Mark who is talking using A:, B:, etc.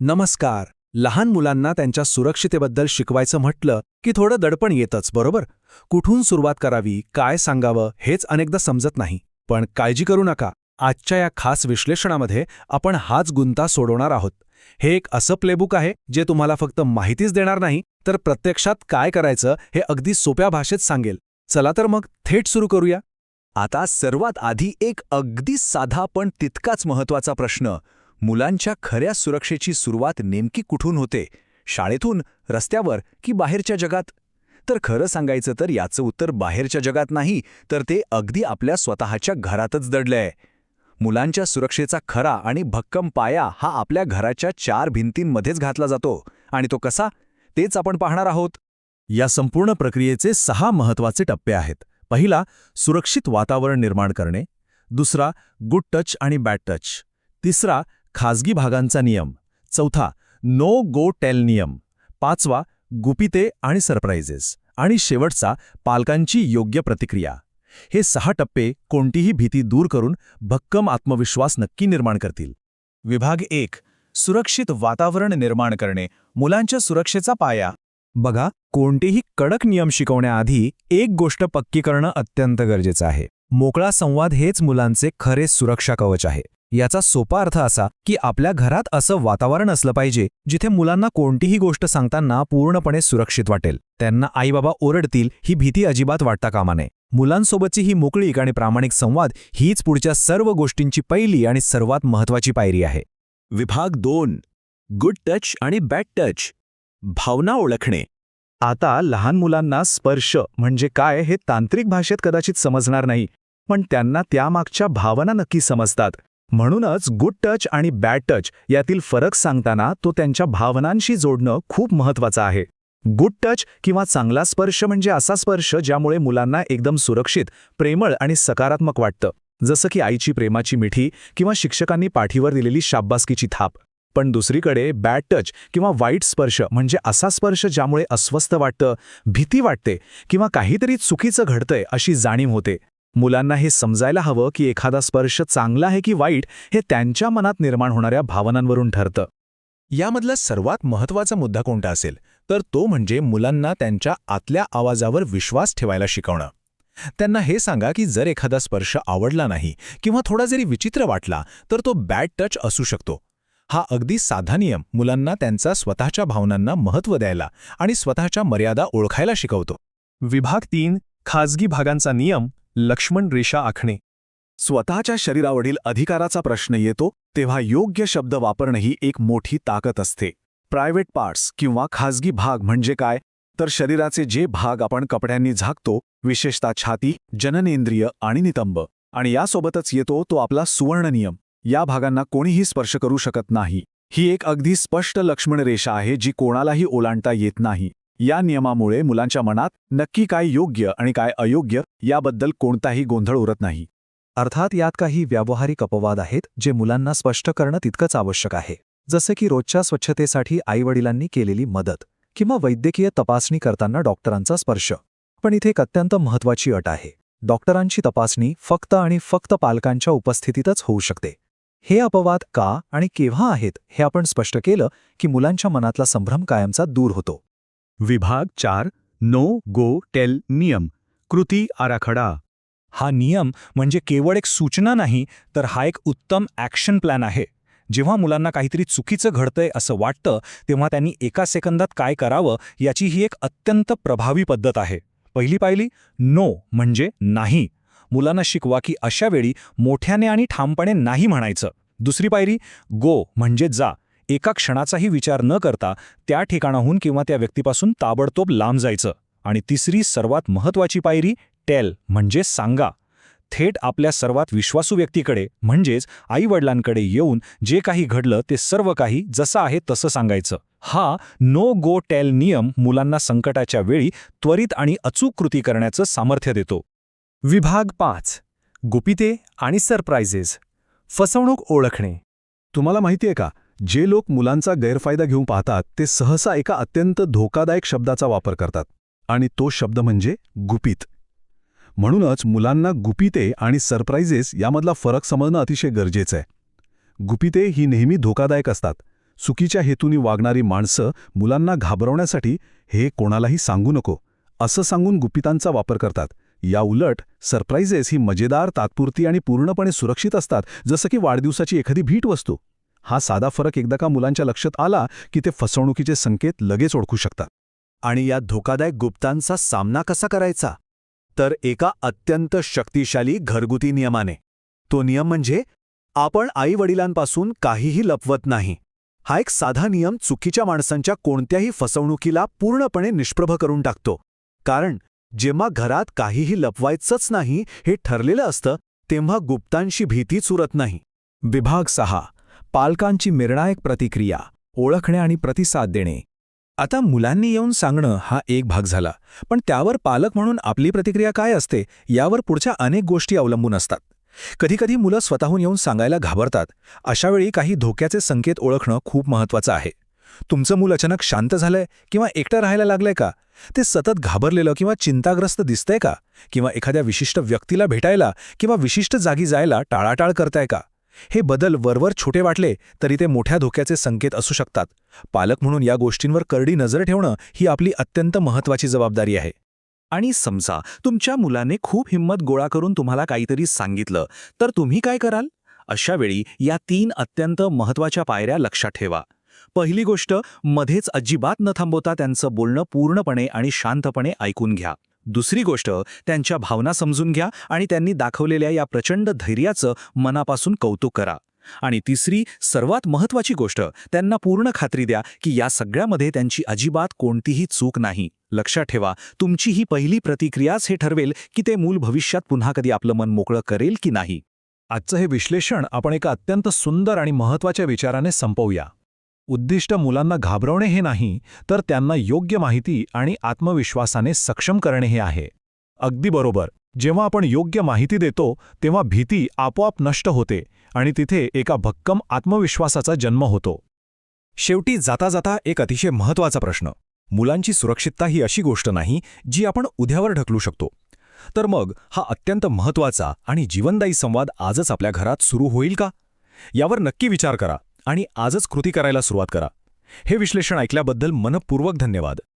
A: नमस्कार. लहान मुलांना त्यांच्या सुरक्षितेबद्दल शिकवायचं म्हटलं की थोडं दडपण येतच, बरोबर? कुठून सुरुवात करावी, काय सांगावं हेच अनेकदा समजत नाही. पण काळजी करू नका. आजच्या या खास विश्लेषणामध्ये आपण हाच गुंता सोडवणार आहोत. हे एक असं प्लेबुक आहे जे तुम्हाला फक्त माहितीच देणार नाही, तर प्रत्यक्षात काय करायचं हे अगदी सोप्या भाषेत सांगेल. चला तर मग थेट सुरू करूया.
B: आता सर्वात आधी एक अगदी साधा पण तितकाच महत्त्वाचा प्रश्न. मुलांच्या खऱ्या सुरक्षेची सुरुवात नेमकी कुठून होते? शाळेतून, रस्त्यावर की बाहेरच्या जगात? तर खरं सांगायचं तर याचं उत्तर बाहेरच्या जगात नाही, तर ते अगदी आपल्या स्वतःच्या घरातच दडलंय. मुलांच्या सुरक्षेचा खरा आणि भक्कम पाया हा आपल्या घराच्या 4 भिंतींमध्येच घातला जातो. आणि तो कसा? तेच आपण पाहणार आहोत.
A: या संपूर्ण प्रक्रियेचे 6 महत्त्वाचे टप्पे आहेत. पहिला, सुरक्षित वातावरण निर्माण करणे. दुसरा, गुड टच आणि बॅड टच. तिसरा, खाजगी भागांचा नियम. चौथा, नो गो टेल नियम. पाचवा, गुपिते आणि सरप्राइजेस. आणि शेवटचा, पालकांची योग्य प्रतिक्रिया. हे 6 टप्पे कोणतीही भीती दूर करून भक्कम आत्मविश्वास नक्की निर्माण करतील.
B: विभाग 1. सुरक्षित वातावरण निर्माण करणे. मुलांच्या सुरक्षेचा पाया.
A: बघा, कोणतेही कडक नियम शिकवण्याआधी एक गोष्ट पक्की करणं अत्यंत गरजेचं आहे. मोकळा संवाद हेच मुलांचे खरे सुरक्षा कवच आहे. याचा सोपा अर्थ असा की आपल्या घरात असं वातावरण असलं पाहिजे जिथे मुलांना कोणतीही गोष्ट सांगताना पूर्णपणे सुरक्षित वाटेल. त्यांना आई-बाबा ओरडतील ही भीती अजिबात वाटता कामा नये. मुलांसोबतची ही मोकळीक आणि प्रामाणिक संवाद हीच पुढच्या सर्व गोष्टींची पहिली आणि सर्वात महत्त्वाची पायरी आहे.
B: विभाग 2. गुड टच आणि बॅड टच. भावना ओळखणे. आता लहान मुलांना स्पर्श म्हणजे काय हे तांत्रिक भाषेत कदाचित समजणार नाही, पण त्यांना त्यामागच्या भावना नक्की समजतात. म्हणूनच गुड टच आणि बॅड टच यातील फरक सांगताना तो त्यांच्या भावनांशी जोडणं खूप महत्त्वाचं आहे. गुड टच किंवा चांगला स्पर्श म्हणजे असा स्पर्श ज्यामुळे मुलांना एकदम सुरक्षित, प्रेमळ आणि सकारात्मक वाटतं, जसं की आईची प्रेमाची मिठी किंवा शिक्षकांनी पाठीवर दिलेली शाब्बासकीची थाप. पण दुसरीकडे बॅड टच किंवा वाईट स्पर्श म्हणजे असा स्पर्श ज्यामुळे अस्वस्थ वाटतं, भीती वाटते किंवा काहीतरी चुकीचं घडतंय अशी जाणीव होते. मुलांना हे समजायला हवं की एखादा स्पर्श चांगला आहे की वाईट हे त्यांच्या मनात निर्माण होणाऱ्या भावनांवरून ठरतं.
A: यामधला सर्वात महत्त्वाचा मुद्दा कोणता असेल तर तो म्हणजे मुलांना त्यांच्या आतल्या आवाजावर विश्वास ठेवायला शिकवणं. त्यांना हे सांगा की जर एखादा स्पर्श आवडला नाही किंवा थोडा जरी विचित्र वाटला तर तो बॅड टच असू शकतो. हा अगदी साधा नियम मुलांना त्यांचा स्वतःच्या भावनांना महत्त्व द्यायला आणि स्वतःच्या मर्यादा ओळखायला शिकवतो.
C: विभाग 3. खाजगी भागांचा नियम. लक्ष्मण रेषा आखणे.
B: स्वतःच्या शरीरावरील अधिकाराचा प्रश्न येतो तेव्हा योग्य शब्द वापरणं ही एक मोठी ताकद असते. प्रायव्हेट पार्ट्स किंवा खाजगी भाग म्हणजे काय? तर शरीराचे जे भाग आपण कपड्यांनी झाकतो, विशेषतः छाती, जननेंद्रिय आणि नितंब. आणि यासोबतच येतो तो आपला सुवर्ण नियम. या भागांना कोणीही स्पर्श करू शकत नाही. ही एक अगदी स्पष्ट लक्ष्मण रेषा आहे जी कोणालाही ओलांडता येत नाही. या नियमामुळे मुलांच्या मनात नक्की काय योग्य आणि काय अयोग्य याबद्दल कोणताही गोंधळ उरत नाही.
C: अर्थात यात काही व्यावहारिक अपवाद आहेत जे मुलांना स्पष्ट करणं तितकंच आवश्यक आहे, जसे की रोजच्या स्वच्छतेसाठी आईवडिलांनी केलेली मदत किंवा वैद्यकीय तपासणी करताना डॉक्टरांचा स्पर्श. पण इथे एक अत्यंत महत्त्वाची अट आहे. डॉक्टरांची तपासणी फक्त आणि फक्त पालकांच्या उपस्थितीतच होऊ शकते. हे अपवाद का आणि केव्हा आहेत हे आपण स्पष्ट केलं की मुलांच्या मनातला संभ्रम कायमचा दूर होतो.
D: विभाग 4. नो गो टेल नियम. कृती आराखडा.
C: हा नियम म्हणजे केवळ एक सूचना नाही, तर हा एक उत्तम ॲक्शन प्लॅन आहे. जेव्हा मुलांना काहीतरी चुकीचं घडतंय असं वाटतं तेव्हा त्यांनी एका सेकंदात काय करावं याची ही एक अत्यंत प्रभावी पद्धत आहे. पहिली पायरी नो म्हणजे नाही. मुलांना शिकवा की अशा वेळी मोठ्याने आणि ठामपणे नाही म्हणायचं. दुसरी पायरी गो म्हणजे जा. एका क्षणाचाही विचार न करता त्या ठिकाणाहून किंवा त्या व्यक्तीपासून ताबडतोब लांब जायचं. आणि तिसरी सर्वात महत्त्वाची पायरी टेल म्हणजे सांगा. थेट आपल्या सर्वात विश्वासू व्यक्तीकडे म्हणजेच आईवडिलांकडे येऊन जे काही घडलं ते सर्व काही जसं आहे तसं सांगायचं. हा नो गो टेल नियम मुलांना संकटाच्या वेळी त्वरित आणि अचूक कृती करण्याचं सामर्थ्य देतो.
A: विभाग 5. गुपिते आणि सरप्राइजेस. फसवणूक ओळखणे.
D: तुम्हाला माहिती आहे का, जे लोक मुलांचा गैरफायदा घेऊन पाहतात ते सहसा एका अत्यंत धोकादायक शब्दाचा वापर करतात, आणि तो शब्द म्हणजे गुपित. म्हणूनच मुलांना गुपिते आणि सरप्राइजेस यामधला फरक समजणं अतिशय गरजेचं आहे. गुपिते ही नेहमी धोकादायक असतात. चुकीच्या हेतूनी वागणारी माणसं मुलांना घाबरवण्यासाठी हे कोणालाही सांगू नको असं सांगून गुपितांचा वापर करतात. या उलट सरप्राइजेस ही मजेदार, तात्पुरती आणि पूर्णपणे सुरक्षित असतात, जसं की वाढदिवसाची एखादी भेटवस्तू. हा साधा फरक एकदा का मुलांच्या लक्षात आला की ते फसवणुकीचे संकेत लगेच ओळखू शकतात.
B: आणि या धोकादायक गुप्तांचा सामना कसा करायचा? तर एका अत्यंत शक्तिशाली घरगुती नियमाने. तो नियम म्हणजे आपण आई-वडिलांपासून काहीही लपवत नाही. हा एक साधा नियम चुकीच्या माणसांच्या कोणत्याही फसवणुकीला पूर्णपणे निष्प्रभ करून टाकतो. कारण जेव्हा घरात काहीही लपवायचंच नाही हे ठरलेलं असतं, तेव्हा गुप्तांशी भीतीच उरत नाही.
A: विभाग 6. पालकांची निर्णायक प्रतिक्रिया, ओळखणे आणि प्रतिसाद देणे. आता मुलांनी येऊन सांगणं हा एक भाग झाला, पण त्यावर पालक म्हणून आपली प्रतिक्रिया काय असते यावर पुढच्या अनेक गोष्टी अवलंबून असतात. कधीकधी मुलं स्वतःहून येऊन सांगायला घाबरतात. अशावेळी काही धोक्याचे संकेत ओळखणं खूप महत्त्वाचं आहे. तुमचं मूल अचानक शांत झालंय किंवा एकटं राहायला लागलंय का? ते सतत घाबरलेलं किंवा चिंताग्रस्त दिसतंय का? किंवा एखाद्या विशिष्ट व्यक्तीला भेटायला किंवा विशिष्ट जागी जायला टाळाटाळ करताय का? हे बदल वरवर छोटे वाटले तरी ते मोठ्या धोक्याचे संकेत असू शकतात. पालक म्हणून या गोष्टींवर करडी नजर ठेवणं ही आपली अत्यंत महत्त्वाची जबाबदारी आहे.
B: आणि समजा तुमच्या मुलाने खूप हिंमत गोळा करून तुम्हाला काहीतरी सांगितलं, तर तुम्ही काय कराल? अशा वेळी या 3 अत्यंत महत्त्वाच्या पायऱ्या लक्षात ठेवा. पहिली गोष्ट, मध्येच अजिबात न थांबवता त्यांचं बोलणं पूर्णपणे आणि शांतपणे ऐकून घ्या. दुसरी गोष्ट, त्यांच्या भावना समजून घ्या आणि त्यांनी दाखवलेल्या या प्रचंड धैर्याचं मनापासून कौतुक करा. आणि तिसरी, सर्वात महत्त्वाची गोष्ट, त्यांना पूर्ण खात्री द्या की या सगळ्यामध्ये त्यांची अजिबात कोणतीही चूक नाही. लक्षात ठेवा, तुमची ही पहिली प्रतिक्रियाच हे ठरवेल की ते मूल भविष्यात पुन्हा कधी आपलं मन मोकळं करेल की नाही.
A: आजचं हे विश्लेषण आपण एका अत्यंत सुंदर आणि महत्त्वाच्या विचाराने संपवूया. उद्दिष्ट मुलांना घाबरवणे हे नाही, तर त्यांना योग्य माहिती आणि आत्मविश्वासाने सक्षम करणे हे आहे. अगदी बरोबर. जेव्हा आपण योग्य माहिती देतो तेव्हा भीती आपोआप नष्ट होते आणि तिथे एका भक्कम आत्मविश्वासाचा जन्म होतो. शेवटी जाता जाता एक अतिशय महत्त्वाचा प्रश्न. मुलांची सुरक्षितता ही अशी गोष्ट नाही जी आपण उद्यावर ढकलू शकतो. तर मग हा अत्यंत महत्त्वाचा आणि जीवनदायी संवाद आजच आपल्या घरात सुरू होईल का? यावर नक्की विचार करा आणि आजच कृती करायला सुरुवात करा. हे विश्लेषण ऐकल्याबद्दल मनःपूर्वक धन्यवाद.